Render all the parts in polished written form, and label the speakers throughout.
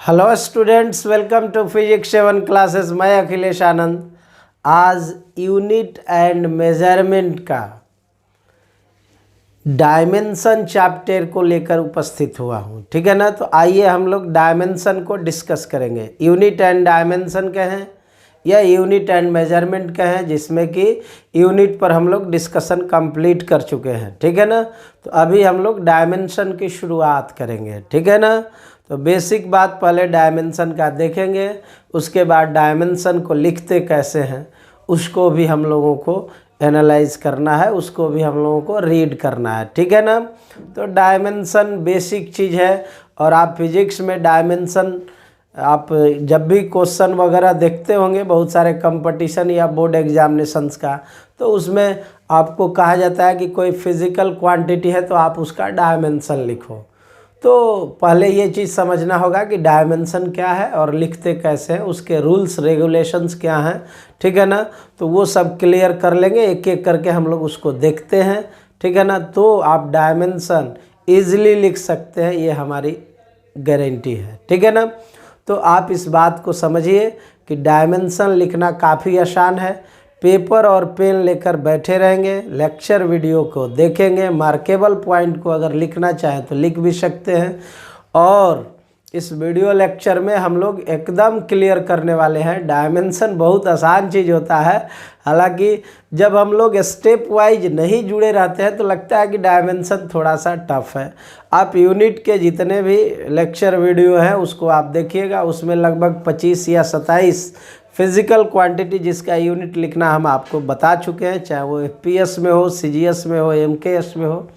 Speaker 1: Hello students, welcome to physics 7 classes. मैं अखिलेश आनंद आज unit and measurement का डायमेंशन चैप्टर को लेकर उपस्थित हुआ हूँ। ठीक है ना। तो आइए हम लोग डायमेंशन को डिस्कस करेंगे। यूनिट एंड डायमेंशन क्या है या यूनिट एंड मेजरमेंट क्या है, जिसमें कि यूनिट पर हम लोग डिस्कशन कंप्लीट कर चुके हैं। ठीक है ना। तो अभी हम लोग डायमेंशन की शुरुआत करेंगे। ठीक है ना। तो बेसिक बात पहले डायमेंशन का देखेंगे, उसके बाद डायमेंशन को लिखते कैसे हैं उसको भी हम लोगों को एनालाइज करना है, उसको भी हम लोगों को रीड करना है। ठीक है ना। तो डायमेंशन बेसिक चीज़ है और आप फिजिक्स में डायमेंशन आप जब भी क्वेश्चन वगैरह देखते होंगे बहुत सारे कंपटीशन या बोर्ड एग्जामिनेशंस का, तो उसमें आपको कहा जाता है कि कोई फिज़िकल क्वांटिटी है तो आप उसका डायमेंशन लिखो। तो पहले ये चीज़ समझना होगा कि डायमेंशन क्या है और लिखते कैसे हैं, उसके रूल्स रेगुलेशंस क्या हैं। ठीक है ना। तो वो सब क्लियर कर लेंगे, एक एक करके हम लोग उसको देखते हैं। ठीक है ना। तो आप डायमेंशन ईजिली लिख सकते हैं, ये हमारी गारंटी है। ठीक है ना। तो आप इस बात को समझिए कि डायमेंशन लिखना काफ़ी आसान है। पेपर और पेन लेकर बैठे रहेंगे, लेक्चर वीडियो को देखेंगे, मार्केबल पॉइंट को अगर लिखना चाहें तो लिख भी सकते हैं। और इस वीडियो लेक्चर में हम लोग एकदम क्लियर करने वाले हैं। डायमेंशन बहुत आसान चीज़ होता है, हालांकि जब हम लोग स्टेप वाइज नहीं जुड़े रहते हैं तो लगता है कि डायमेंशन थोड़ा सा टफ है। आप यूनिट के जितने भी लेक्चर वीडियो हैं उसको आप देखिएगा, उसमें लगभग 25 या 27 फिज़िकल क्वांटिटी जिसका यूनिट लिखना हम आपको बता चुके हैं, चाहे वो FPS में हो, CGS में हो, MKS में हो।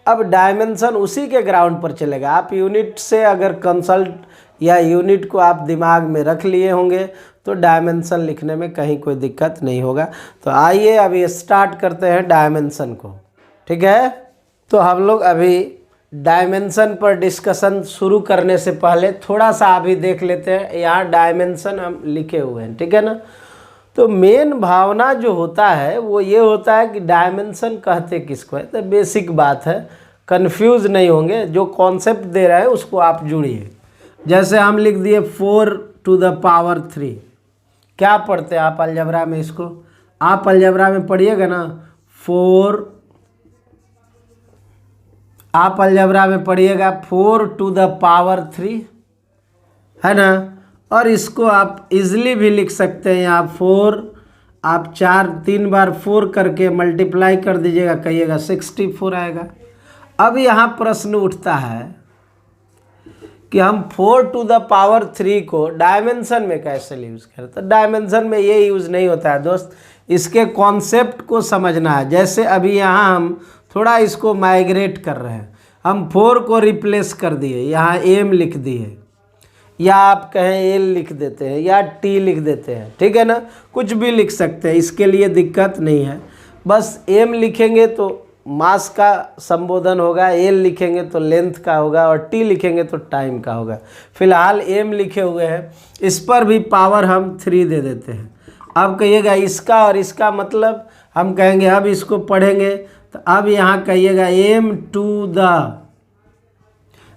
Speaker 1: अब डायमेंशन उसी के ग्राउंड पर चलेगा। आप यूनिट से अगर कंसल्ट या यूनिट को आप दिमाग में रख लिए होंगे तो डायमेंशन लिखने में कहीं कोई दिक्कत नहीं होगा। तो आइए अभी स्टार्ट करते हैं डायमेंशन को। ठीक है। तो हम लोग अभी डायमेंशन पर डिस्कशन शुरू करने से पहले थोड़ा सा अभी देख लेते हैं। यहाँ डायमेंशन हम लिखे हुए हैं। ठीक है ना। तो मेन भावना जो होता है वो ये होता है कि डायमेंशन कहते किसको है। तो बेसिक बात है, कंफ्यूज नहीं होंगे, जो कॉन्सेप्ट दे रहे हैं उसको आप जुड़िए। जैसे हम लिख दिए 4 to the power 3। क्या पढ़ते हैं आप अलजेब्रा में इसको? आप अलजेब्रा में पढ़िएगा ना 4, आप अलजेब्रा में पढ़िएगा 4 to the power 3, है ना। और इसको आप इजली भी लिख सकते हैं। यहाँ 4 आप 3 बार 4 करके मल्टीप्लाई कर दीजिएगा, कहिएगा 64 आएगा। अब यहाँ प्रश्न उठता है कि हम 4 to the power 3 को डायमेंशन में कैसे यूज़ करें। तो डायमेंशन में ये यूज़ नहीं होता है दोस्त, इसके कॉन्सेप्ट को समझना है। जैसे अभी यहाँ हम थोड़ा इसको माइग्रेट कर रहे हैं, हम 4 को रिप्लेस कर दिए, यहाँ m लिख दिए, या आप कहें L लिख देते हैं या T लिख देते हैं। ठीक है ना। कुछ भी लिख सकते हैं, इसके लिए दिक्कत नहीं है। बस m लिखेंगे तो मास का संबोधन होगा, L लिखेंगे तो लेंथ का होगा और T लिखेंगे तो टाइम का होगा। फिलहाल m लिखे हुए हैं, इस पर भी पावर हम 3 दे देते हैं। अब कहिएगा इसका और इसका मतलब, हम कहेंगे अब इसको पढ़ेंगे तो अब यहाँ कहिएगा m to the,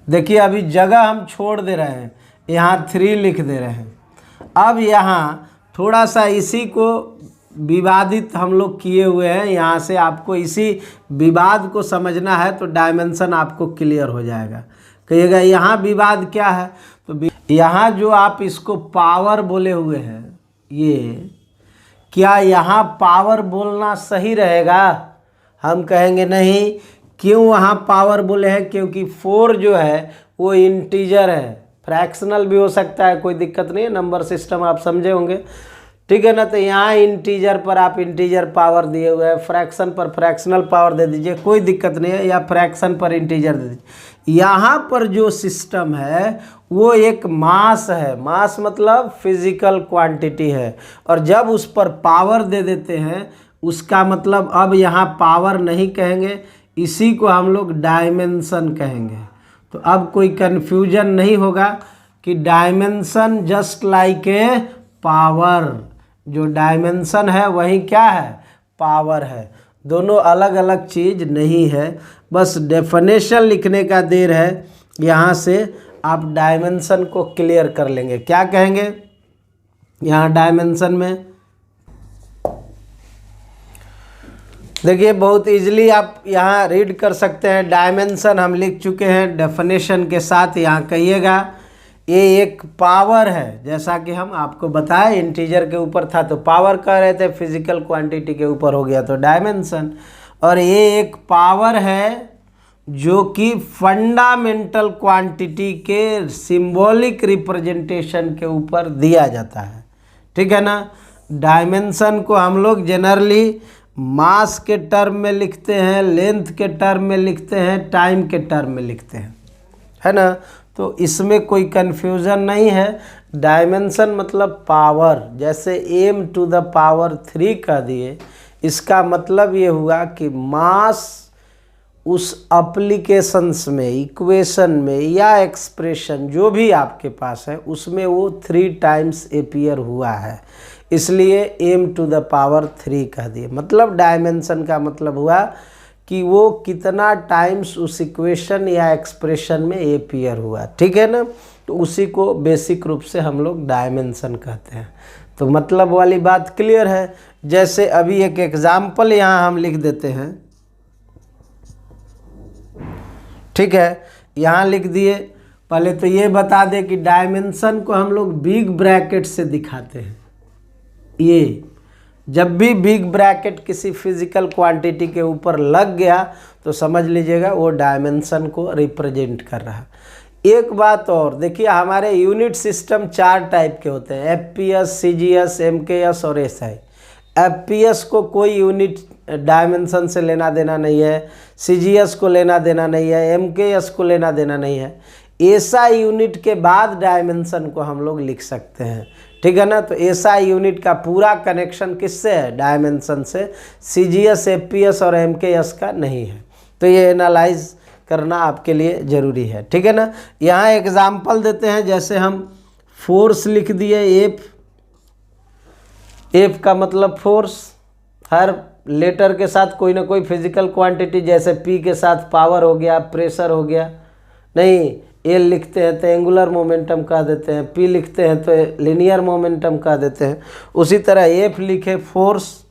Speaker 1: देखिए अभी जगह हम छोड़ दे रहे हैं, यहाँ 3 लिख दे रहे हैं। अब यहाँ थोड़ा सा इसी को विवादित हम लोग किए हुए हैं, यहाँ से आपको इसी विवाद को समझना है तो डायमेंशन आपको क्लियर हो जाएगा। कहिएगा यहाँ विवाद क्या है, तो यहाँ जो आप इसको पावर बोले हुए हैं, ये क्या यहाँ पावर बोलना सही रहेगा? हम कहेंगे नहीं। क्यों वहाँ पावर बोले हैं? क्योंकि 4 जो है वो इंटीजर है, फ्रैक्शनल भी हो सकता है, कोई दिक्कत नहीं है, नंबर सिस्टम आप समझे होंगे। ठीक है ना। तो यहाँ इंटीजर पर आप इंटीजर पावर दिए हुए हैं, फ्रैक्शन पर फ्रैक्शनल पावर दे दीजिए, कोई दिक्कत नहीं है, या फ्रैक्शन पर इंटीजर दे दीजिए। यहाँ पर जो सिस्टम है वो एक मास है, मास मतलब फिजिकल क्वांटिटी है, और जब उस पर पावर दे देते हैं उसका मतलब अब यहाँ पावर नहीं कहेंगे, इसी को हम लोग डायमेंशन कहेंगे। तो अब कोई कन्फ्यूजन नहीं होगा कि dimension just like a power, जो डायमेंशन है वही क्या है? पावर है। दोनों अलग अलग चीज़ नहीं है, बस डेफिनेशन लिखने का देर है। यहाँ से आप डायमेंशन को क्लियर कर लेंगे। क्या कहेंगे यहाँ डायमेंशन में? देखिए बहुत इजीली आप यहाँ रीड कर सकते हैं। डायमेंशन हम लिख चुके हैं डेफिनेशन के साथ। यहाँ कहिएगा ये एक पावर है, जैसा कि हम आपको बताएं इंटीजर के ऊपर था तो पावर कह रहे थे, फिजिकल क्वांटिटी के ऊपर हो गया तो डायमेंशन। और ये एक पावर है जो कि फंडामेंटल क्वांटिटी के सिंबॉलिक रिप्रेजेंटेशन के ऊपर दिया जाता है, ठीक है ना। डायमेंशन को हम लोग जनरली मास के टर्म में लिखते हैं, लेंथ के टर्म में लिखते हैं, टाइम के टर्म में लिखते हैं, है ना। तो इसमें कोई कन्फ्यूज़न नहीं है। डायमेंशन मतलब पावर, जैसे m टू द पावर 3 कह दिए, इसका मतलब ये हुआ कि मास उस एप्लीकेशंस में, इक्वेशन में या एक्सप्रेशन जो भी आपके पास है उसमें वो 3 टाइम्स अपीयर हुआ है, इसलिए m टू द पावर 3 कह दिए। मतलब डायमेंशन का मतलब हुआ कि वो कितना टाइम्स उस इक्वेशन या एक्सप्रेशन में अपीयर हुआ, ठीक है ना। तो उसी को बेसिक रूप से हम लोग डायमेंशन कहते हैं। तो मतलब वाली बात क्लियर है। जैसे अभी एक एग्जाम्पल यहाँ हम लिख देते हैं, ठीक है। यहाँ लिख दिए। पहले तो ये बता दें कि डायमेंशन को हम लोग बिग ब्रैकेट से दिखाते हैं। ये जब भी बिग ब्रैकेट किसी फिजिकल क्वांटिटी के ऊपर लग गया तो समझ लीजिएगा वो डायमेंशन को रिप्रेजेंट कर रहा है। एक बात और देखिए, हमारे यूनिट सिस्टम 4 टाइप के होते हैं, FPS, CGS, MKS और SI। FPS को कोई यूनिट डायमेंशन से लेना देना नहीं है, CGS को लेना देना नहीं है, MKS को लेना देना नहीं है। SI यूनिट के बाद डायमेंशन को हम लोग लिख सकते हैं, ठीक है ना। तो SI यूनिट का पूरा कनेक्शन किससे है? डायमेंशन से। CGS, FPS और MKS का नहीं है। तो ये एनालाइज करना आपके लिए ज़रूरी है, ठीक है ना। यहाँ एग्जाम्पल देते हैं, जैसे हम फोर्स लिख दिए F का मतलब फोर्स। हर लेटर के साथ कोई ना कोई फिजिकल क्वांटिटी, जैसे P के साथ पावर हो गया, प्रेशर हो गया। नहीं, L लिखते हैं तो एंगुलर मोमेंटम कह देते हैं, P लिखते हैं तो लिनियर मोमेंटम कह देते हैं। उसी तरह F लिखे फोर्स।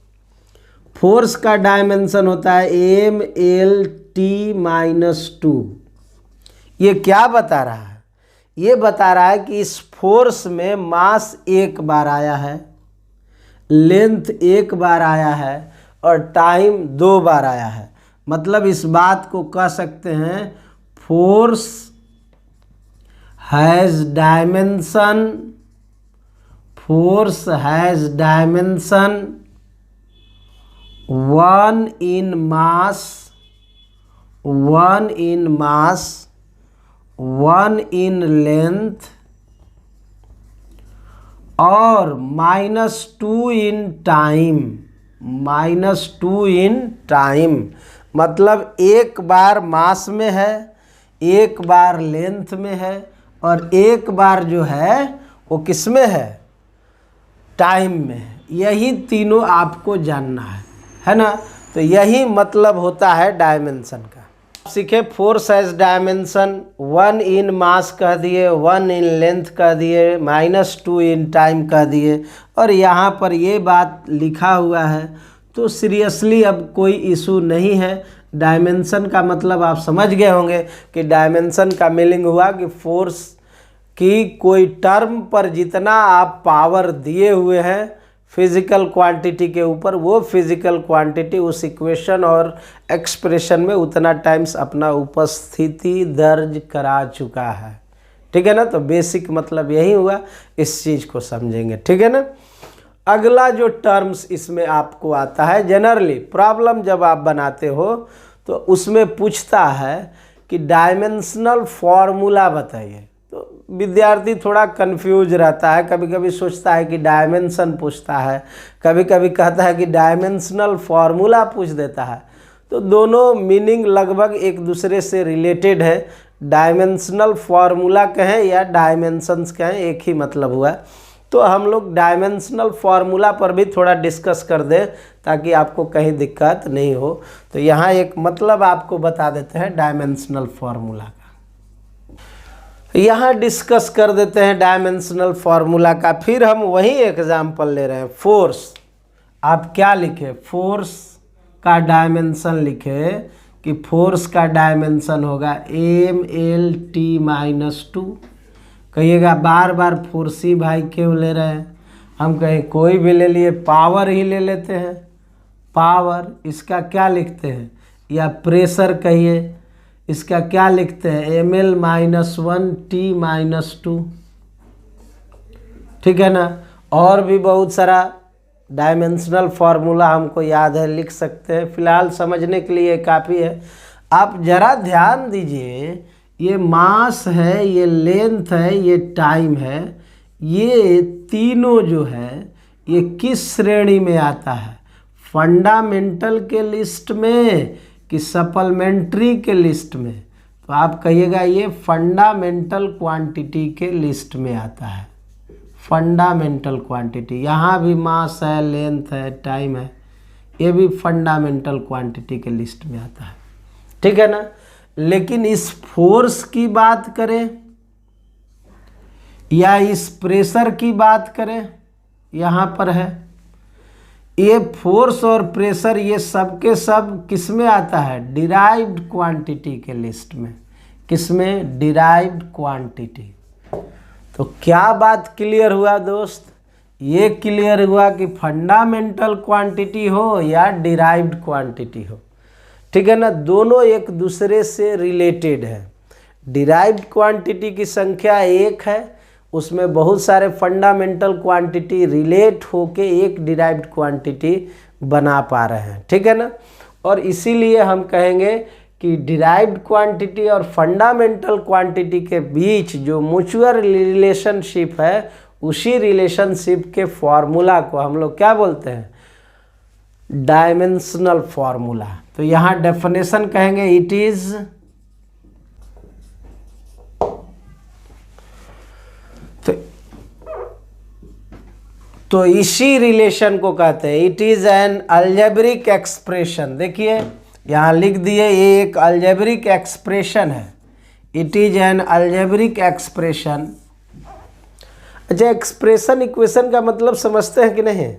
Speaker 1: फोर्स का डायमेंशन होता है MLT-2। ये क्या बता रहा है? ये बता रहा है कि इस फोर्स में मास एक बार आया है, लेंथ एक बार आया है और टाइम 2 बार आया है। मतलब इस बात को कह सकते हैं force has dimension, force has dimension 1 in mass, 1 in mass, 1 in length और -2 in time, -2 in time। मतलब एक बार मास में है, एक बार लेंथ में है और एक बार जो है वो किस में है? टाइम में है। यही तीनों आपको जानना है ना। तो यही मतलब होता है डायमेंशन का। सीखे फोर्स हैज़ डायमेंशन 1 in मास कह दिए, 1 in लेंथ कह दिए, -2 in टाइम कह दिए और यहाँ पर ये बात लिखा हुआ है। तो सीरियसली अब कोई इशू नहीं है। डायमेंशन का मतलब आप समझ गए होंगे कि डायमेंशन का मीनिंग हुआ कि फोर्स की कोई टर्म पर जितना आप पावर दिए हुए हैं फिजिकल क्वांटिटी के ऊपर, वो फिजिकल क्वांटिटी उस इक्वेशन और एक्सप्रेशन में उतना टाइम्स अपना उपस्थिति दर्ज करा चुका है, ठीक है ना। तो बेसिक मतलब यही हुआ, इस चीज़ को समझेंगे, ठीक है ना। अगला जो टर्म्स इसमें आपको आता है, जनरली प्रॉब्लम जब आप बनाते हो तो उसमें पूछता है कि डायमेंशनल फॉर्मूला बताइए। तो विद्यार्थी थोड़ा कंफ्यूज रहता है, कभी कभी सोचता है कि डायमेंशन पूछता है, कभी कभी कहता है कि डायमेंशनल फॉर्मूला पूछ देता है। तो दोनों मीनिंग लगभग एक दूसरे से रिलेटेड है। डायमेंशनल फॉर्मूला कहें या डायमेंशंस कहें, एक ही मतलब हुआ। तो हम लोग डायमेंशनल फार्मूला पर भी थोड़ा डिस्कस कर दें ताकि आपको कहीं दिक्कत नहीं हो। तो यहाँ एक मतलब आपको बता देते हैं डायमेंशनल फार्मूला का। यहाँ डिस्कस कर देते हैं डायमेंशनल फार्मूला का। फिर हम वही एग्जाम्पल ले रहे हैं। फोर्स, आप क्या लिखे, फोर्स का डायमेंशन लिखे कि फोर्स का डायमेंशन होगा MLT-2। कहिएगा बार बार फोर्स ही भाई क्यों ले रहे हैं, हम कहें कोई भी ले लिए, पावर ही ले लेते हैं। पावर, इसका क्या लिखते हैं, या प्रेशर कहिए, इसका क्या लिखते हैं, ML-1T-2। ठीक है ना। और भी बहुत सारा डायमेंशनल फार्मूला हमको याद है, लिख सकते हैं। फिलहाल समझने के लिए काफ़ी है। आप ज़रा ध्यान दीजिए, ये मास है, ये लेंथ है, ये टाइम है, ये तीनों जो है ये किस श्रेणी में आता है, फंडामेंटल के लिस्ट में कि सप्लीमेंट्री के लिस्ट में। तो आप कहिएगा ये फंडामेंटल क्वांटिटी के लिस्ट में आता है। फंडामेंटल क्वांटिटी, यहाँ भी मास है, लेंथ है, टाइम है, ये भी फंडामेंटल क्वांटिटी के लिस्ट में आता है। ठीक है ना। लेकिन इस फोर्स की बात करें या इस प्रेशर की बात करें, यहाँ पर है ये फोर्स और प्रेशर, ये सब के सब किस में आता है, डिराइव्ड क्वांटिटी के लिस्ट में। किस में, डिराइव्ड क्वांटिटी। तो क्या बात क्लियर हुआ दोस्त, ये क्लियर हुआ कि फंडामेंटल क्वांटिटी हो या डिराइव्ड क्वांटिटी हो, ठीक है ना, दोनों एक दूसरे से रिलेटेड है। डिराइव्ड क्वांटिटी की संख्या 1 है, उसमें बहुत सारे फंडामेंटल क्वांटिटी रिलेट होके एक डिराइव्ड क्वांटिटी बना पा रहे हैं। ठीक है ना। और इसीलिए हम कहेंगे कि डिराइव्ड क्वांटिटी और फंडामेंटल क्वांटिटी के बीच जो म्यूचुअल रिलेशनशिप है, उसी रिलेशनशिप के फॉर्मूला को हम लोग क्या बोलते हैं, डायमेंशनल फॉर्मूला। तो यहाँ डेफिनेशन कहेंगे इट इज तो इसी रिलेशन को कहते हैं it is an algebraic expression. देखिए यहाँ लिख दिए, ये एक अलजेब्रिक एक्सप्रेशन है। It is an algebraic expression. अच्छा, एक्सप्रेशन इक्वेशन का मतलब समझते हैं कि नहीं?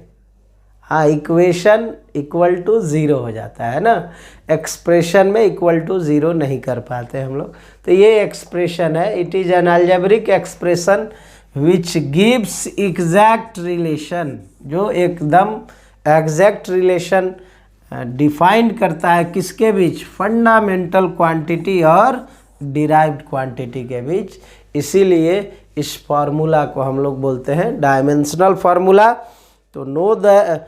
Speaker 1: हाँ, इक्वेशन इक्वल टू 0 हो जाता है ना, एक्सप्रेशन में इक्वल टू 0 नहीं कर पाते हम लोग। तो ये एक्सप्रेशन है, it is an algebraic expression which gives exact relation, जो एकदम एग्जैक्ट रिलेशन डिफाइन करता है किसके बीच, फंडामेंटल क्वांटिटी और डिराइव्ड क्वांटिटी के बीच। इसीलिए इस फार्मूला को हम लोग बोलते हैं डायमेंशनल फार्मूला। तो नो द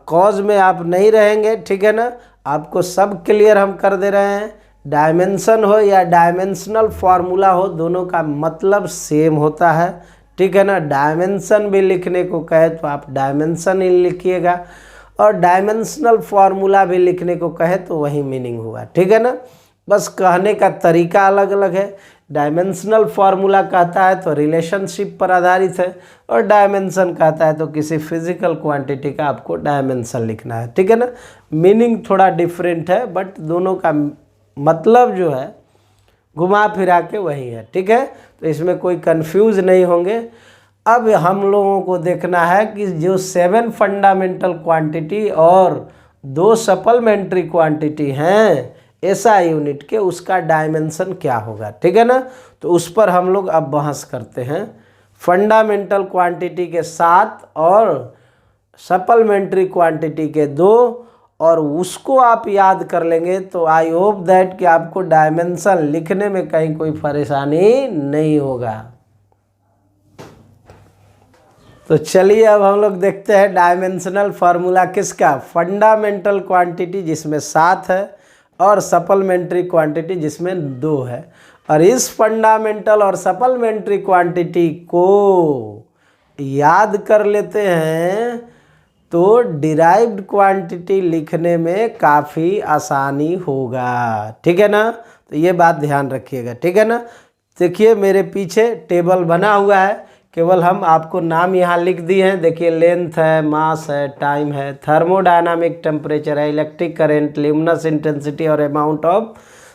Speaker 1: कॉज में आप नहीं रहेंगे, ठीक है ना, आपको सब क्लियर हम कर दे रहे हैं। डायमेंशन हो या डायमेंशनल फार्मूला हो, दोनों का मतलब सेम होता है। ठीक है ना। डायमेंशन भी लिखने को कहे तो आप डायमेंशन ही लिखिएगा, और डायमेंशनल फार्मूला भी लिखने को कहे तो वही मीनिंग हुआ। ठीक है ना। बस कहने का तरीका अलग अलग है। डायमेंशनल फार्मूला कहता है तो रिलेशनशिप पर आधारित है, और डायमेंशन कहता है तो किसी फिजिकल क्वांटिटी का आपको डायमेंशन लिखना है। ठीक है ना। मीनिंग थोड़ा डिफरेंट है, बट दोनों का मतलब जो है घुमा फिरा के वही है। ठीक है। तो इसमें कोई कंफ्यूज नहीं होंगे। अब हम लोगों को देखना है कि जो 7 फंडामेंटल क्वांटिटी और 2 सप्लीमेंट्री क्वांटिटी हैं एसआई यूनिट के, उसका डायमेंशन क्या होगा। ठीक है ना। तो उस पर हम लोग अब बहस करते हैं। फंडामेंटल क्वांटिटी के 7 और सप्लीमेंट्री क्वांटिटी के 2, और उसको आप याद कर लेंगे तो आई होप दैट कि आपको डायमेंशन लिखने में कहीं कोई परेशानी नहीं होगा। तो चलिए अब हम लोग देखते हैं डायमेंशनल फार्मूला किसका, फंडामेंटल क्वांटिटी जिसमें 7 है और सप्लीमेंट्री क्वांटिटी जिसमें 2 है। और इस फंडामेंटल और सप्लीमेंट्री क्वांटिटी को याद कर लेते हैं तो डिराइव्ड क्वांटिटी लिखने में काफ़ी आसानी होगा। ठीक है ना। तो ये बात ध्यान रखिएगा। ठीक है ना। देखिए मेरे पीछे टेबल बना हुआ है, केवल हम आपको नाम यहाँ लिख दिए हैं। देखिए लेंथ है, मास है, टाइम है, थर्मोडायनामिक टेम्परेचर है, इलेक्ट्रिक करंट, ल्यूमिनस इंटेंसिटी और अमाउंट ऑफ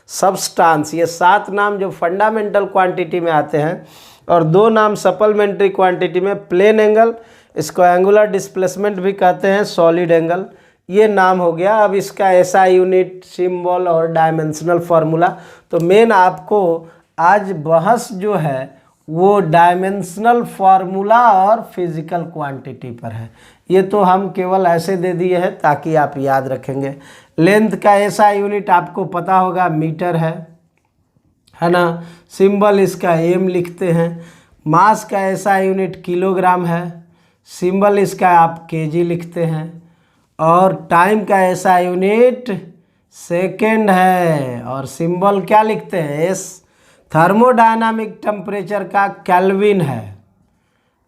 Speaker 1: सब्सटेंस, ये 7 नाम जो फंडामेंटल क्वांटिटी में आते हैं और 2 नाम सप्लीमेंट्री क्वांटिटी में, प्लेन एंगल, इसको एंगुलर डिस्प्लेसमेंट भी कहते हैं, सॉलिड एंगल, ये नाम हो गया। अब इसका एसआई यूनिट, सिंबल और डायमेंशनल फार्मूला। तो मेन आपको आज बहस जो है वो डायमेंशनल फार्मूला और फिजिकल क्वांटिटी पर है। ये तो हम केवल ऐसे दे दिए हैं ताकि आप याद रखेंगे। लेंथ का एसआई यूनिट आपको पता होगा मीटर है ना। सिंबल इसका एम लिखते हैं। मास का एसआई यूनिट किलोग्राम है। सिंबल इसका आप केजी लिखते हैं। और टाइम का एसआई यूनिट सेकेंड है और सिंबल क्या लिखते हैं, एस। थर्मोडायनामिक टेम्परेचर का केल्विन है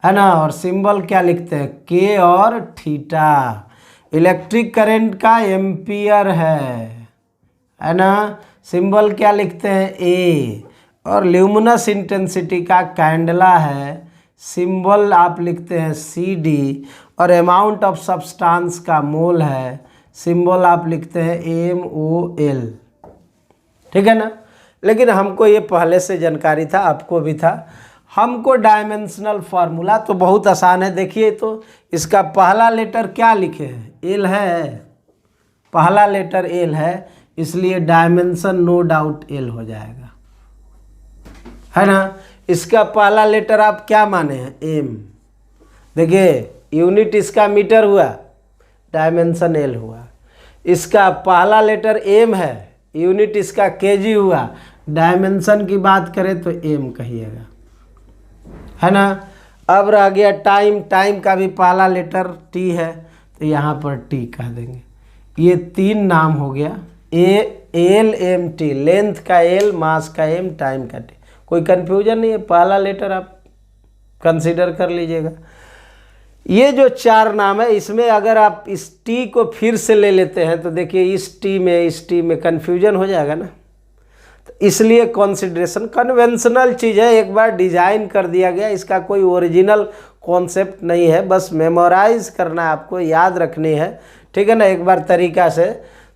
Speaker 1: ना, और सिंबल क्या लिखते हैं, के और थीटा। इलेक्ट्रिक करंट का एम्पियर है ना, सिंबल क्या लिखते हैं, ए। और ल्यूमिनस इंटेंसिटी का कैंडला है, सिंबल आप लिखते हैं सी डी। और अमाउंट ऑफ सब्सटेंस का मोल है, सिंबल आप लिखते हैं एम ओ एल। ठीक है ना। लेकिन हमको ये पहले से जानकारी था, आपको भी था। हमको डायमेंशनल फार्मूला तो बहुत आसान है। देखिए तो इसका पहला लेटर क्या लिखे हैं, एल है। पहला लेटर एल है, इसलिए डायमेंशन नो डाउट एल हो जाएगा, है ना। इसका पहला लेटर आप क्या माने हैं, एम। देखिए यूनिट इसका मीटर हुआ, डायमेंशन एल हुआ। इसका पहला लेटर एम है, यूनिट इसका केजी हुआ। डायमेंशन की बात करें तो एम कहिएगा, है ना। अब रह गया टाइम। टाइम का भी पहला लेटर टी है, तो यहाँ पर टी कह देंगे। ये 3 नाम हो गया, A L M T. Length का एल, मास का एम, टाइम का टी। कोई कन्फ्यूजन नहीं है, पहला लेटर आप कंसीडर कर लीजिएगा। ये जो 4 नाम है, इसमें अगर आप इस टी को फिर से ले लेते हैं तो देखिए इस टी में कन्फ्यूजन हो जाएगा ना। तो इसलिए कंसिडरेशन कन्वेंशनल चीज़ है, एक बार डिजाइन कर दिया गया, इसका कोई ओरिजिनल कॉन्सेप्ट नहीं है, बस मेमोराइज करना है आपको, याद रखनी है। ठीक है ना, एक बार तरीका से।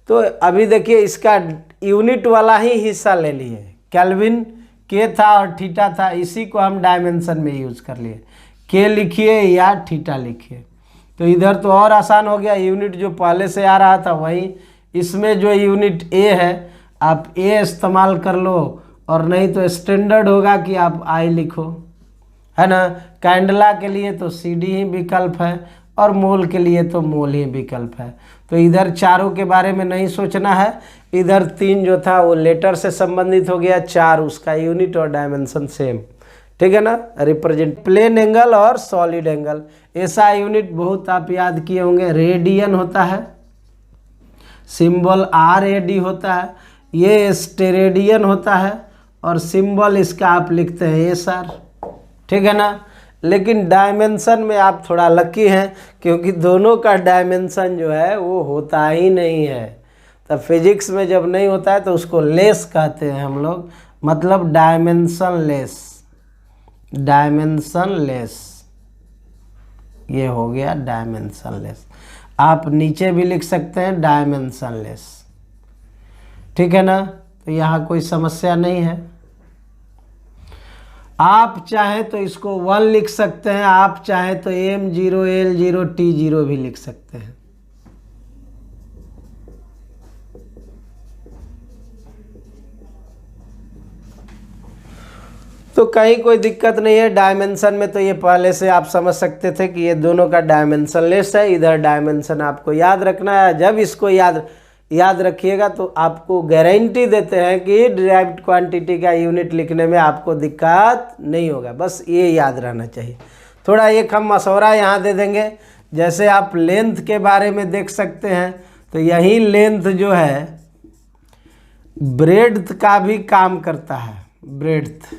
Speaker 1: तो अभी देखिए इसका यूनिट वाला ही हिस्सा ले लिए, केल्विन के था और थीटा था, इसी को हम डायमेंशन में यूज कर लिए। के लिखिए या थीटा लिखिए, तो इधर तो और आसान हो गया। यूनिट जो पहले से आ रहा था वही, इसमें जो यूनिट ए है आप ए इस्तेमाल कर लो, और नहीं तो स्टैंडर्ड होगा कि आप आई लिखो, है ना। कैंडला के लिए तो सी डी ही विकल्प है, और मोल के लिए तो मोल ही विकल्प है। तो इधर चारों के बारे में नहीं सोचना है। इधर 3 जो था वो लेटर से संबंधित हो गया, 4 उसका यूनिट और डायमेंशन सेम। ठीक है ना। रिप्रेजेंट प्लेन एंगल और सॉलिड एंगल, ऐसा यूनिट बहुत आप याद किए होंगे, रेडियन होता है, सिंबल आर ए डी होता है। ये स्टेरेडियन होता है, और सिंबल इसका आप लिखते हैं एस आर। ठीक है ना। लेकिन डायमेंशन में आप थोड़ा लकी हैं, क्योंकि दोनों का डायमेंशन जो है वो होता ही नहीं है। तब फिजिक्स में जब नहीं होता है तो उसको लेस कहते हैं हम लोग, मतलब डायमेंशन लेस। डायमेंशन लेस, ये हो गया डायमेंशन लेस। आप नीचे भी लिख सकते हैं डायमेंशन लेस। ठीक है ना। तो यहाँ कोई समस्या नहीं है। आप चाहें तो इसको 1 लिख सकते हैं, आप चाहें तो M0 L0 T0 भी लिख सकते हैं। तो कहीं कोई दिक्कत नहीं है। डायमेंशन में तो ये पहले से आप समझ सकते थे कि ये दोनों का डायमेंशन लेस है। इधर डायमेंशन आपको याद रखना है। जब इसको याद रखिएगा तो आपको गारंटी देते हैं कि डिराइव्ड क्वांटिटी का यूनिट लिखने में आपको दिक्कत नहीं होगा। बस ये याद रहना चाहिए। थोड़ा एक हम मशवरा यहाँ दे देंगे, जैसे आप लेंथ के बारे में देख सकते हैं, तो यही लेंथ जो है ब्रेड्थ का भी काम करता है। ब्रेड्थ,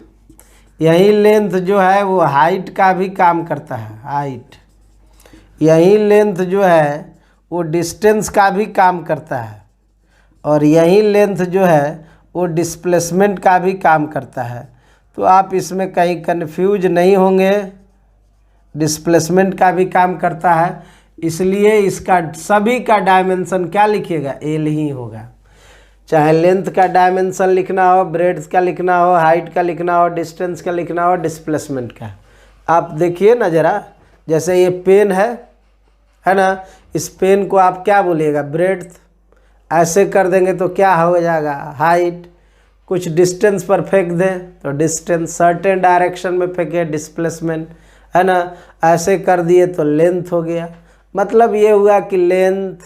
Speaker 1: यही लेंथ जो है वो हाइट का भी काम करता है, हाइट। यही लेंथ जो है वो डिस्टेंस का भी काम करता है, और यही लेंथ जो है वो डिस्प्लेसमेंट का भी काम करता है। तो आप इसमें कहीं कंफ्यूज नहीं होंगे। डिस्प्लेसमेंट का भी काम करता है, इसलिए इसका सभी का डायमेंशन क्या लिखिएगा, एल ही होगा। चाहे लेंथ का डायमेंशन लिखना हो, ब्रेड्थ का लिखना हो, हाइट का लिखना हो, डिस्टेंस का लिखना हो, डिस्प्लेसमेंट का। आप देखिए ना ज़रा, जैसे ये पेन है ना, इस पेन को आप क्या बोलिएगा, ब्रेड्थ। ऐसे कर देंगे तो क्या हो जाएगा, हाइट। कुछ डिस्टेंस पर फेंक दें तो डिस्टेंस, सर्टेन डायरेक्शन में फेंके डिस्प्लेसमेंट, है ना। ऐसे कर दिए तो लेंथ हो गया। मतलब ये हुआ कि length,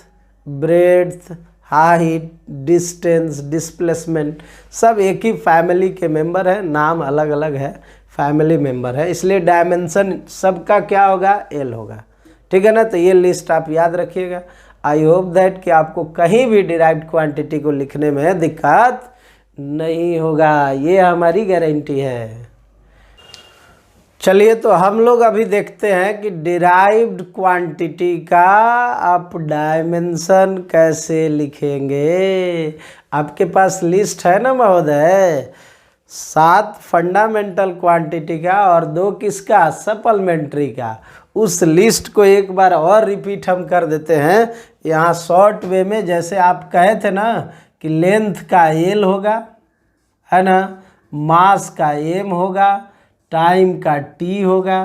Speaker 1: breadth, height, distance, displacement सब एक ही फैमिली के मेंबर है, नाम अलग अलग है, फैमिली मेंबर है, इसलिए डायमेंशन सबका क्या होगा, एल होगा। ठीक है ना। तो ये लिस्ट आप याद रखिएगा। आई होप दैट कि आपको कहीं भी डिराइव्ड क्वांटिटी को लिखने में दिक्कत नहीं होगा, ये हमारी गारंटी है। चलिए तो हम लोग अभी देखते हैं कि डिराइव्ड क्वांटिटी का आप डायमेंशन कैसे लिखेंगे। आपके पास लिस्ट है ना महोदय, 7 फंडामेंटल क्वांटिटी का और 2 किसका, सप्लीमेंट्री का। उस लिस्ट को एक बार और रिपीट हम कर देते हैं यहाँ शॉर्ट वे में। जैसे आप कहे थे ना कि लेंथ का एल होगा, है ना, मास का एम होगा, टाइम का टी होगा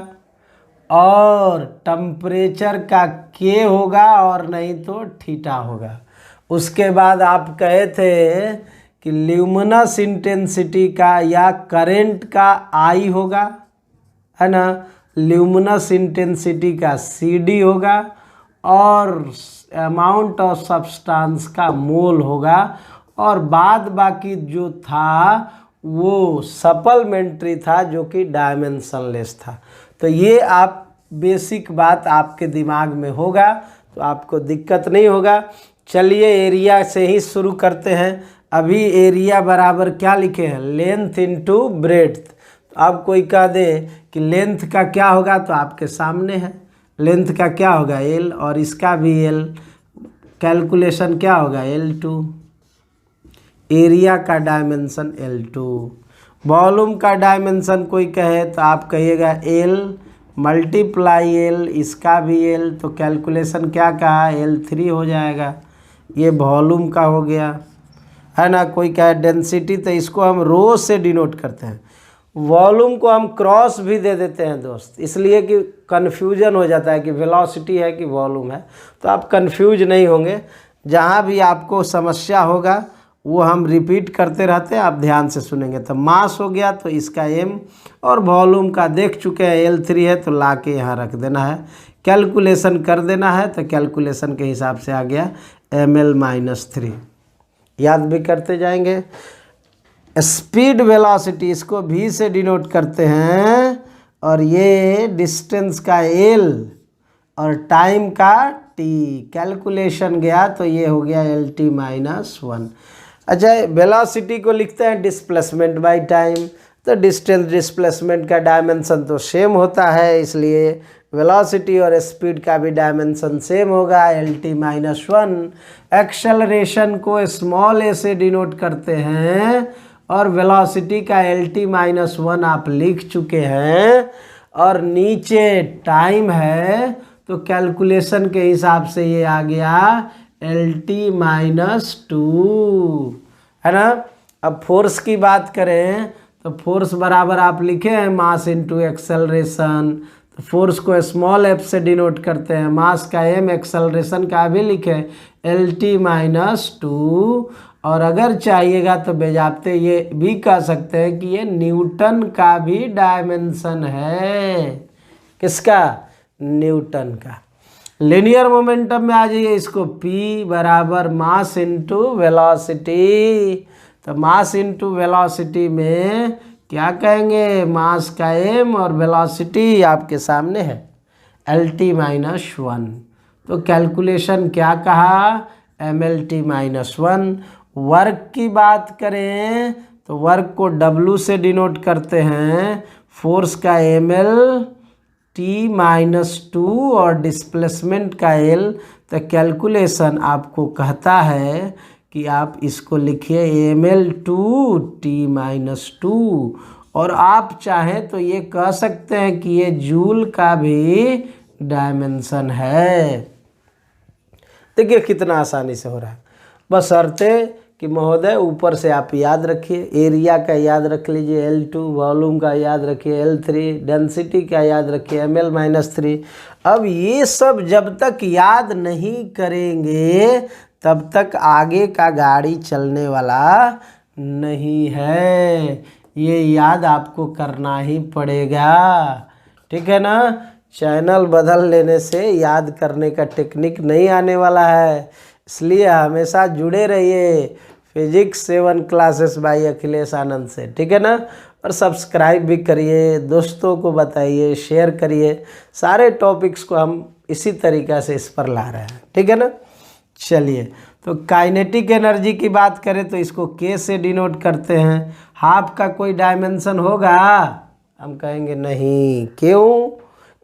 Speaker 1: और टेम्परेचर का के होगा और नहीं तो थीटा होगा। उसके बाद आप कहे थे कि ल्यूमिनस इंटेंसिटी का या करंट का आई होगा, है ना, ल्यूमिनस इंटेंसिटी का CD होगा और अमाउंट ऑफ सब्सटेंस का मोल होगा, और बाद बाकी जो था वो सप्लीमेंट्री था जो कि डायमेंशनलेस था। तो ये आप बेसिक बात आपके दिमाग में होगा तो आपको दिक्कत नहीं होगा। चलिए एरिया से ही शुरू करते हैं। अभी एरिया बराबर क्या लिखे हैं, लेंथ इनटू ब्रेड्थ। अब कोई कह दे कि लेंथ का क्या होगा तो आपके सामने है, लेंथ का क्या होगा L और इसका भी L, कैलकुलेशन क्या होगा L2, एरिया का डायमेंशन L2, वॉल्यूम का डायमेंशन कोई कहे तो आप कहिएगा L मल्टीप्लाई L, इसका भी L, तो कैलकुलेशन क्या कहा L3 हो जाएगा। ये वॉल्यूम का हो गया, है ना। कोई कहे डेंसिटी तो इसको हम रो से डिनोट करते हैं, वॉल्यूम को हम क्रॉस भी दे देते हैं दोस्त, इसलिए कि कन्फ्यूजन हो जाता है कि वेलोसिटी है कि वॉल्यूम है, तो आप कन्फ्यूज नहीं होंगे। जहाँ भी आपको समस्या होगा वो हम रिपीट करते रहते हैं, आप ध्यान से सुनेंगे। तो मास हो गया तो इसका M और वॉल्यूम का देख चुके हैं L3 है तो ला के यहाँ रख देना है, कैलकुलेशन कर देना है। तो कैलकुलेशन के हिसाब से आ गया ml-3, याद भी करते जाएंगे। स्पीड वेलोसिटी इसको V से डिनोट करते हैं और ये डिस्टेंस का L और टाइम का T, कैलकुलेशन गया तो ये हो गया LT-1। अच्छा, वेलोसिटी को लिखते हैं डिस्प्लेसमेंट बाय टाइम, तो डिस्टेंस डिस्प्लेसमेंट का डायमेंशन तो सेम होता है, इसलिए वेलोसिटी और स्पीड का भी डायमेंशन सेम होगा LT-1। एक्सेलरेशन को स्मॉल a से डिनोट करते हैं और वेलोसिटी का LT-1 आप लिख चुके हैं, और नीचे टाइम है तो कैलकुलेशन के हिसाब से ये आ गया LT-2, है ना। अब फोर्स की बात करें तो फोर्स बराबर आप लिखे हैं मास इनटू एक्सेलरेशन, तो फोर्स को स्मॉल f से डिनोट करते हैं, मास का m, एक्सेलरेशन का भी लिखे LT-2। और अगर चाहिएगा तो बेजाबते ये भी कह सकते हैं कि ये न्यूटन का भी डायमेंशन है, किसका, न्यूटन का। लिनियर मोमेंटम में आ जाइए, इसको P बराबर मास इनटू वेलोसिटी, तो मास इनटू वेलोसिटी में क्या कहेंगे, मास का m और वेलोसिटी आपके सामने है LT-1। तो कैलकुलेशन क्या कहा mLT-1। वर्क की बात करें तो वर्क को W से डिनोट करते हैं, फोर्स का mLT-2 और डिस्प्लेसमेंट का L। तो कैलकुलेशन आपको कहता है कि आप इसको लिखिए mL2T-2, और आप चाहें तो ये कह सकते हैं कि ये जूल का भी डायमेंशन है। देखिए कितना आसानी से हो रहा है, बशर्ते कि महोदय ऊपर से आप याद रखिए, एरिया का याद रख लीजिए L2, वॉल्यूम का याद रखिए L3, डेंसिटी का याद रखिए ml-3। अब ये सब जब तक याद नहीं करेंगे तब तक आगे का गाड़ी चलने वाला नहीं है। ये याद आपको करना ही पड़ेगा, ठीक है ना। चैनल बदल लेने से याद करने का टेक्निक नहीं आने वाला है, इसलिए हमेशा जुड़े रहिए फिजिक्स 7 क्लासेस बाय अखिलेश आनंद से, ठीक है ना। और सब्सक्राइब भी करिए, दोस्तों को बताइए, शेयर करिए। सारे टॉपिक्स को हम इसी तरीक़ा से इस पर ला रहे हैं, ठीक है ना। चलिए, तो काइनेटिक एनर्जी की बात करें तो इसको K से डिनोट करते हैं। हाफ का कोई डायमेंशन होगा? हम कहेंगे नहीं। क्यों?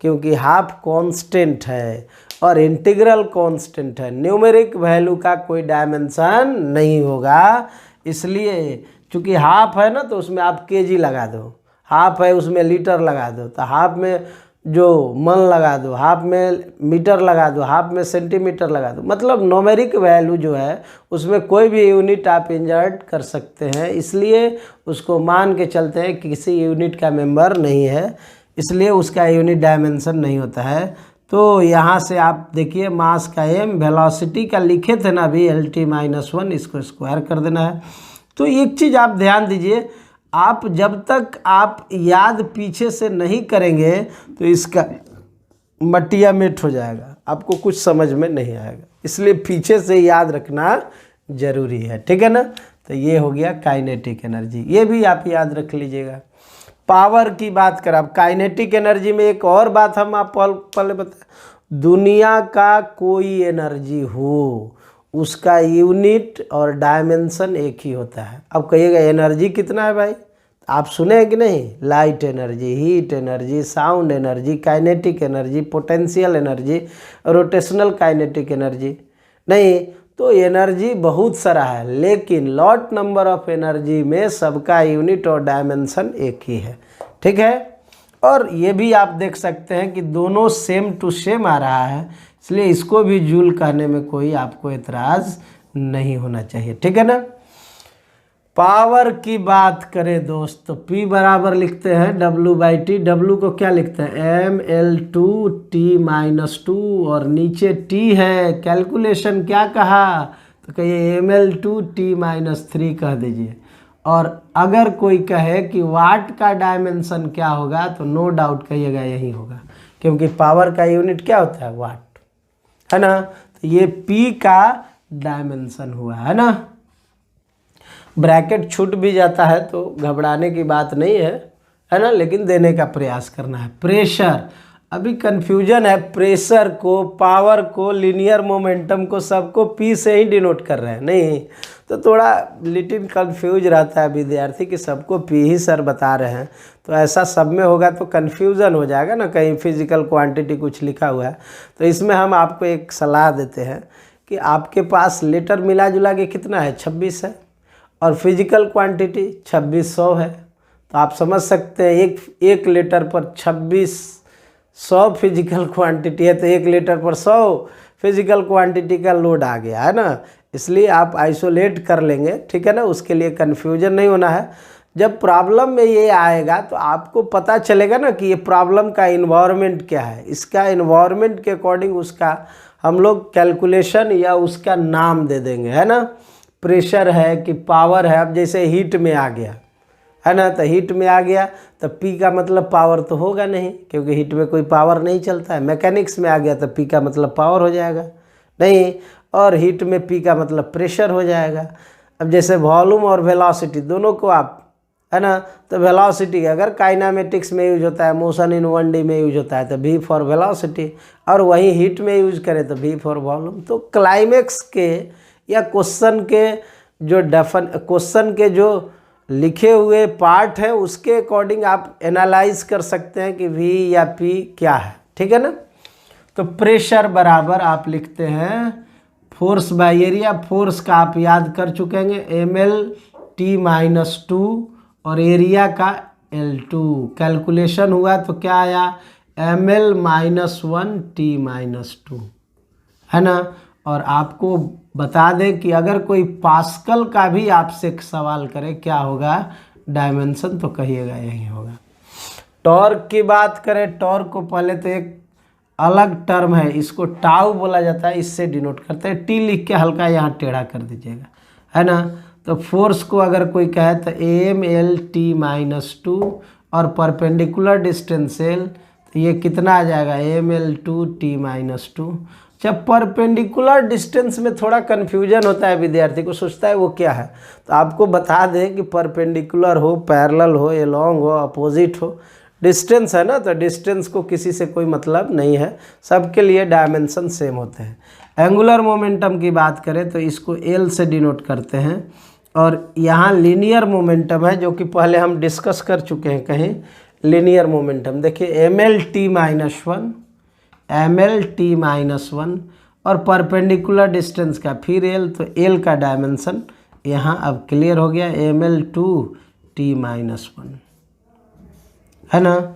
Speaker 1: क्योंकि हाफ कांस्टेंट है और इंटीग्रल कांस्टेंट है, न्यूमेरिक वैल्यू का कोई डायमेंशन नहीं होगा। इसलिए चूँकि हाफ है ना, तो उसमें आप केजी लगा दो, हाफ है उसमें लीटर लगा दो, तो हाफ में जो मन लगा दो, हाफ में मीटर लगा दो, हाफ में सेंटीमीटर लगा दो। मतलब न्यूमेरिक वैल्यू जो है उसमें कोई भी यूनिट आप इंसर्ट कर सकते हैं, इसलिए उसको मान के चलते हैं कि किसी यूनिट का मेंबर नहीं है, इसलिए उसका यूनिट डायमेंशन नहीं होता है। तो यहाँ से आप देखिए मास का m, वेलोसिटी का लिखे थे ना अभी Lt-1, इसको स्क्वायर कर देना है। तो एक चीज़ आप ध्यान दीजिए, आप जब तक आप याद पीछे से नहीं करेंगे तो इसका मटिया मेट हो जाएगा, आपको कुछ समझ में नहीं आएगा, इसलिए पीछे से याद रखना ज़रूरी है, ठीक है ना। तो ये हो गया काइनेटिक एनर्जी, ये भी आप याद रख लीजिएगा। पावर की बात करें, अब काइनेटिक एनर्जी में एक और बात हम आप पहले बताएं, दुनिया का कोई एनर्जी हो उसका यूनिट और डायमेंशन एक ही होता है। अब कहिएगा एनर्जी कितना है भाई, आप सुने हैं कि नहीं? Light energy, heat energy, sound energy, kinetic energy, potential energy, rotational kinetic energy. नहीं, तो एनर्जी बहुत सारा है, लेकिन लॉट नंबर ऑफ एनर्जी में सबका यूनिट और डायमेंशन एक ही है, ठीक है। और ये भी आप देख सकते हैं कि दोनों सेम टू सेम आ रहा है, इसलिए इसको भी जूल कहने में कोई आपको एतराज़ नहीं होना चाहिए, ठीक है ना। पावर की बात करें दोस्त तो P बराबर लिखते हैं W/T। W को क्या लिखते हैं? mL2T-2 और नीचे T है। कैलकुलेशन क्या कहा? तो कहिए mL2T-3 कह दीजिए। और अगर कोई कहे कि वाट का डायमेंशन क्या होगा तो नो डाउट कहिएगा यही होगा, क्योंकि पावर का यूनिट क्या होता है? वाट, है ना। तो ये P का डायमेंशन हुआ, है ना। ब्रैकेट छूट भी जाता है तो घबराने की बात नहीं है, है ना, लेकिन देने का प्रयास करना है। प्रेशर, अभी कन्फ्यूजन है, प्रेशर को, पावर को, लीनियर मोमेंटम को, सबको P से ही डिनोट कर रहे हैं, नहीं तो थोड़ा लिटिल कंफ्यूज रहता है विद्यार्थी कि सबको P ही सर बता रहे हैं। तो ऐसा सब में होगा तो कन्फ्यूज़न हो जाएगा ना, कहीं फिजिकल क्वांटिटी कुछ लिखा हुआ है। तो इसमें हम आपको एक सलाह देते हैं कि आपके पास लीटर मिला जुला के कितना है? 26 है, और फिजिकल क्वांटिटी 2600 है। तो आप समझ सकते हैं एक लीटर पर 2600 फिजिकल क्वांटिटी है, तो 1 लीटर पर 100 फिजिकल क्वांटिटी का लोड आ गया, है ना। इसलिए आप आइसोलेट कर लेंगे, ठीक है ना, उसके लिए कन्फ्यूजन नहीं होना है। जब प्रॉब्लम में ये आएगा तो आपको पता चलेगा ना कि ये प्रॉब्लम का इन्वायरमेंट क्या है, इसका इन्वायरमेंट के अकॉर्डिंग उसका हम लोग कैलकुलेशन या उसका नाम दे देंगे, है ना। प्रेशर है कि पावर है, अब जैसे हीट में आ गया, है ना, तो हीट में आ गया तो P का मतलब पावर तो होगा नहीं, क्योंकि हीट में कोई पावर नहीं चलता है। मैकेनिक्स में आ गया तो P का मतलब पावर हो जाएगा नहीं, और हीट में P का मतलब प्रेशर हो जाएगा। अब जैसे वॉल्यूम और वेलोसिटी दोनों को आप, है ना, तो वेलोसिटी अगर काइनामेटिक्स में यूज होता है, मोशन इन 1D में यूज होता है तो V फॉर वेलोसिटी, और वहीं हीट में यूज करें तो V फॉर वॉल्यूम। तो क्लाइमेक्स के या क्वेश्चन के जो लिखे हुए पार्ट है उसके अकॉर्डिंग आप एनालाइज कर सकते हैं कि V या P क्या है, ठीक है ना। तो प्रेशर बराबर आप लिखते हैं फोर्स बाय एरिया। फोर्स का आप याद कर चुके हैं mL/T-2 और एरिया का L2। कैलकुलेशन हुआ तो क्या आया? mL-1T-2, है ना। और आपको बता दें कि अगर कोई पास्कल का भी आपसे सवाल करे क्या होगा डायमेंशन, तो कहिएगा यही होगा। टॉर्क की बात करें, टॉर्क को पहले तो एक अलग टर्म है, इसको टाउ बोला जाता है, इससे डिनोट करते हैं। टी लिख के हल्का यहाँ टेढ़ा कर दीजिएगा, है ना। तो फोर्स को अगर कोई कहे तो mlt-2 और परपेंडिकुलर डिस्टेंस एल, तो ये कितना आ जाएगा ml2t-2। जब परपेंडिकुलर डिस्टेंस में थोड़ा कन्फ्यूजन होता है, विद्यार्थी को सोचता है वो क्या है, तो आपको बता दें कि परपेंडिकुलर हो, पैरेलल हो, एलॉन्ग हो, अपोजिट हो, डिस्टेंस है ना, तो डिस्टेंस को किसी से कोई मतलब नहीं है, सबके लिए डायमेंशन सेम होते हैं। एंगुलर मोमेंटम की बात करें तो इसको एल से डिनोट करते हैं, और यहाँ लीनियर मोमेंटम है जो कि पहले हम डिस्कस कर चुके हैं कहीं। लीनियर मोमेंटम देखिए mlt-1 mlt-1 और परपेंडिकुलर डिस्टेंस का फिर एल, तो एल का डायमेंशन यहाँ अब क्लियर हो गया ml2t-1, है ना,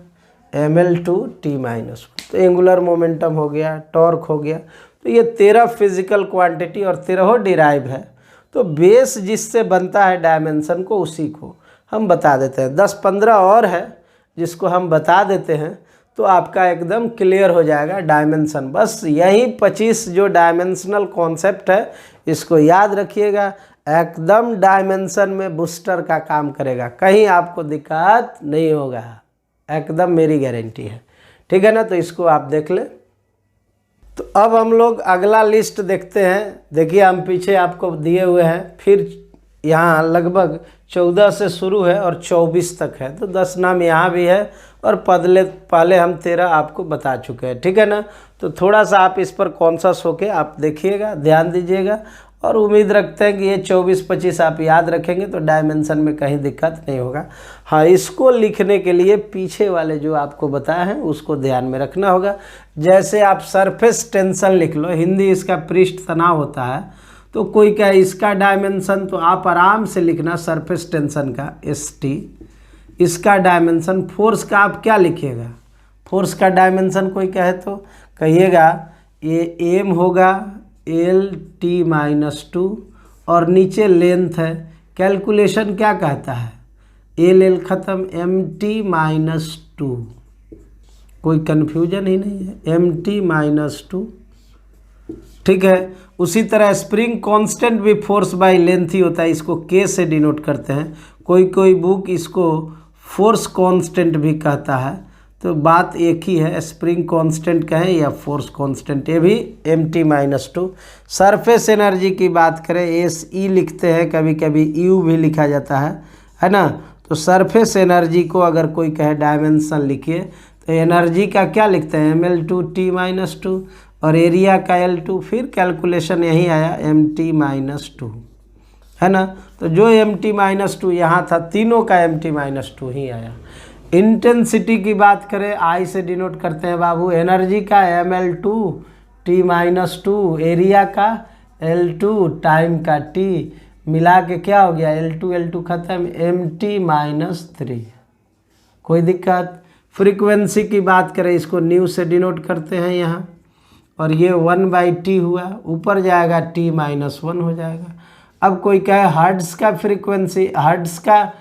Speaker 1: ml2t-1। तो एंगुलर मोमेंटम हो गया, टॉर्क हो गया। तो ये 13 फिजिकल क्वांटिटी और 13 डिराइव है। तो बेस जिससे बनता है डायमेंशन को, उसी को हम बता देते हैं। 10-15 और है जिसको हम बता देते हैं, तो आपका एकदम क्लियर हो जाएगा डायमेंशन। बस यही 25 जो डायमेंशनल कॉन्सेप्ट है, इसको याद रखिएगा, एकदम डायमेंशन में बूस्टर का काम करेगा, कहीं आपको दिक्कत नहीं होगा, एकदम मेरी गारंटी है, ठीक है ना। तो इसको आप देख लें। तो अब हम लोग अगला लिस्ट देखते हैं। देखिए हम पीछे आपको दिए हुए हैं, फिर यहाँ लगभग 14 से शुरू है और 24 तक है, तो 10 नाम यहाँ भी है, और पहले हम 13 आपको बता चुके हैं, ठीक है ना। तो थोड़ा सा आप इस पर कॉन्शस होके आप देखिएगा, ध्यान दीजिएगा, और उम्मीद रखते हैं कि ये 24-25 आप याद रखेंगे तो डायमेंशन में कहीं दिक्कत नहीं होगा। हाँ, इसको लिखने के लिए पीछे वाले जो आपको बताया है उसको ध्यान में रखना होगा। जैसे आप सरफेस टेंशन लिख लो, हिंदी इसका पृष्ठ तनाव होता है, तो कोई क्या इसका डायमेंशन, तो आप आराम से लिखना सरफेस टेंशन का ST, इसका डायमेंशन। फोर्स का आप क्या लिखिएगा, फोर्स का डायमेंशन कोई कहे तो कहिएगा ये m होगा L-T-2 और नीचे लेंथ है। कैलकुलेशन क्या कहता है, L ख़त्म MT-2, कोई कन्फ्यूजन ही नहीं है, MT-2, ठीक है। उसी तरह स्प्रिंग कांस्टेंट भी फोर्स बाय लेंथ ही होता है, इसको K से डिनोट करते हैं। कोई बुक इसको फोर्स कांस्टेंट भी कहता है, तो बात एक ही है, स्प्रिंग कांस्टेंट कहें या फोर्स कांस्टेंट, ये भी MT-2। सरफेस एनर्जी की बात करें SE लिखते हैं, कभी कभी U भी लिखा जाता है ना। तो सरफेस एनर्जी को अगर कोई कहे डायमेंशन लिखिए, तो एनर्जी का क्या लिखते हैं ml2t-2 और एरिया का L2, फिर कैलकुलेशन यही आया MT-2, है ना। तो जो MT-2 यहाँ था, तीनों का MT-2 ही आया। इंटेंसिटी की बात करें I से डिनोट करते हैं बाबू, एनर्जी का ml2t-2, एरिया का L2, टाइम का T, मिला के क्या हो गया L2 ख़त्म MT-3। कोई दिक्कत। फ्रीक्वेंसी की बात करें, इसको न्यू से डिनोट करते हैं यहाँ, और ये 1/T हुआ, ऊपर जाएगा T-1 हो जाएगा। अब कोई कहे हर्ट्ज का फ्रीक्वेंसी, हर्ट्ज का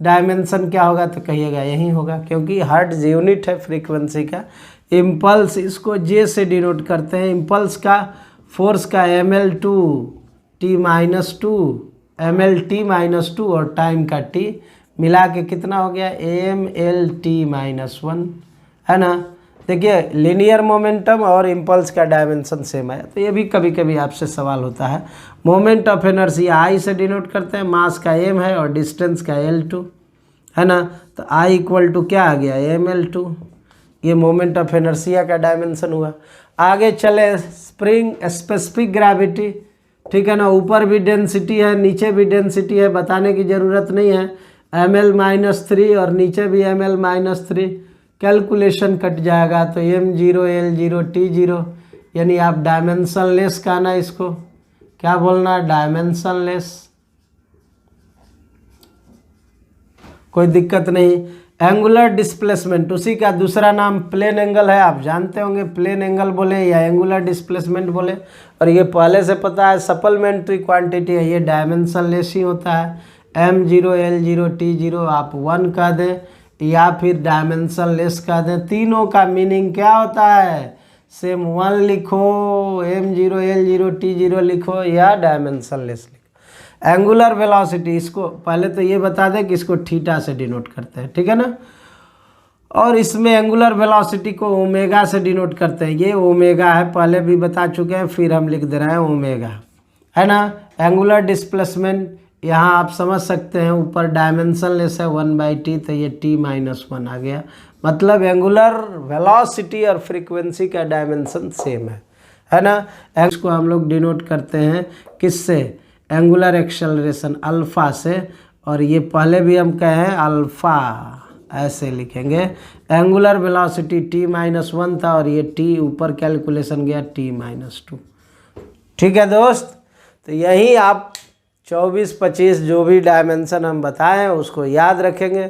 Speaker 1: डायमेंशन क्या होगा, तो कहिएगा यही होगा, क्योंकि हर्ट्ज यूनिट है फ्रीक्वेंसी का। इम्पल्स, इसको J से डिनोट करते हैं। इम्पल्स का फोर्स का ml2t-2 और टाइम का T, मिला के कितना हो गया mlt-1, है ना। देखिए लीनियर मोमेंटम और इम्पल्स का डायमेंशन सेम है, तो ये भी कभी कभी आपसे सवाल होता है। मोमेंट ऑफ इनर्शिया I से डिनोट करते हैं, मास का m है और डिस्टेंस का L2, है ना। तो I इक्वल टू क्या आ गया ml2, ये मोमेंट ऑफ इनर्शिया का डायमेंशन हुआ। आगे चले, स्प्रिंग स्पेसिफिक ग्रेविटी, ठीक है ना। ऊपर भी डेंसिटी है, नीचे भी डेंसिटी है, बताने की ज़रूरत नहीं है, ml-3 और नीचे भी ml-3। कैलकुलेशन कट जाएगा तो m0 L0 T0, यानी आप डायमेंशनलेस कहना, इसको क्या बोलना, डायमेंशनलेस, कोई दिक्कत नहीं। एंगुलर डिस्प्लेसमेंट उसी का दूसरा नाम प्लेन एंगल है, आप जानते होंगे, प्लेन एंगल बोले या एंगुलर डिस्प्लेसमेंट बोले। और ये पहले से पता है सप्लीमेंट्री क्वांटिटी है, ये डायमेंशनलेस ही होता है। m0 l0 t0 आप 1 कह दें या फिर डायमेंशनलेस कह दें, तीनों का मीनिंग क्या होता है, सेम 1 लिखो, m0 l0 t0 लिखो या डायमेंशनलेस लिखो। एंगुलर वेलोसिटी, इसको पहले तो ये बता दें कि इसको थीटा से डिनोट करते हैं, ठीक है ना। और इसमें एंगुलर वेलोसिटी को ओमेगा से डिनोट करते हैं, ये ओमेगा है, पहले भी बता चुके हैं, फिर हम लिख दे रहे हैं ओमेगा, है ना। एंगुलर डिस्प्लेसमेंट यहाँ आप समझ सकते हैं, ऊपर डायमेंशनलेस है 1/t, तो ये t-1 आ गया, मतलब एंगुलर वेलोसिटी और फ्रीक्वेंसी का डायमेंशन सेम है ना। इसको हम लोग डिनोट करते हैं किससे, एंगुलर एक्सेलरेशन अल्फ़ा से, और ये पहले भी हम कहें अल्फ़ा ऐसे लिखेंगे। एंगुलर वेलोसिटी t-1 था और ये t ऊपर कैलकुलेशन गया t-2, ठीक है दोस्त। तो यही आप 24-25 जो भी डायमेंशन हम बताएं उसको याद रखेंगे,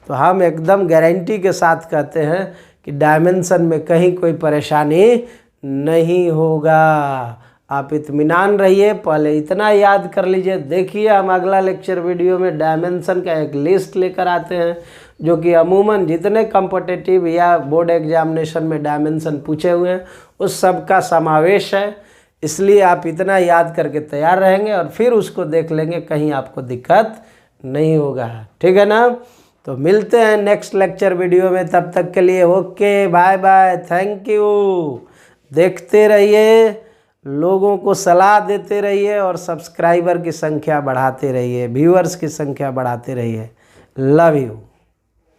Speaker 1: तो हम एकदम गारंटी के साथ कहते हैं कि डायमेंशन में कहीं कोई परेशानी नहीं होगा। आप इत्मीनान रहिए, पहले इतना याद कर लीजिए। देखिए हम अगला लेक्चर वीडियो में डायमेंशन का एक लिस्ट लेकर आते हैं, जो कि अमूमन जितने कॉम्पिटिटिव या बोर्ड एग्जामिनेशन में डायमेंशन पूछे हुए हैं उस सब का समावेश है। इसलिए आप इतना याद करके तैयार रहेंगे और फिर उसको देख लेंगे, कहीं आपको दिक्कत नहीं होगा, ठीक है ना। तो मिलते हैं नेक्स्ट लेक्चर वीडियो में, तब तक के लिए okay, bye bye, thank you. देखते रहिए, लोगों को सलाह देते रहिए और सब्सक्राइबर की संख्या बढ़ाते रहिए, व्यूअर्स की संख्या बढ़ाते रहिए। Love you.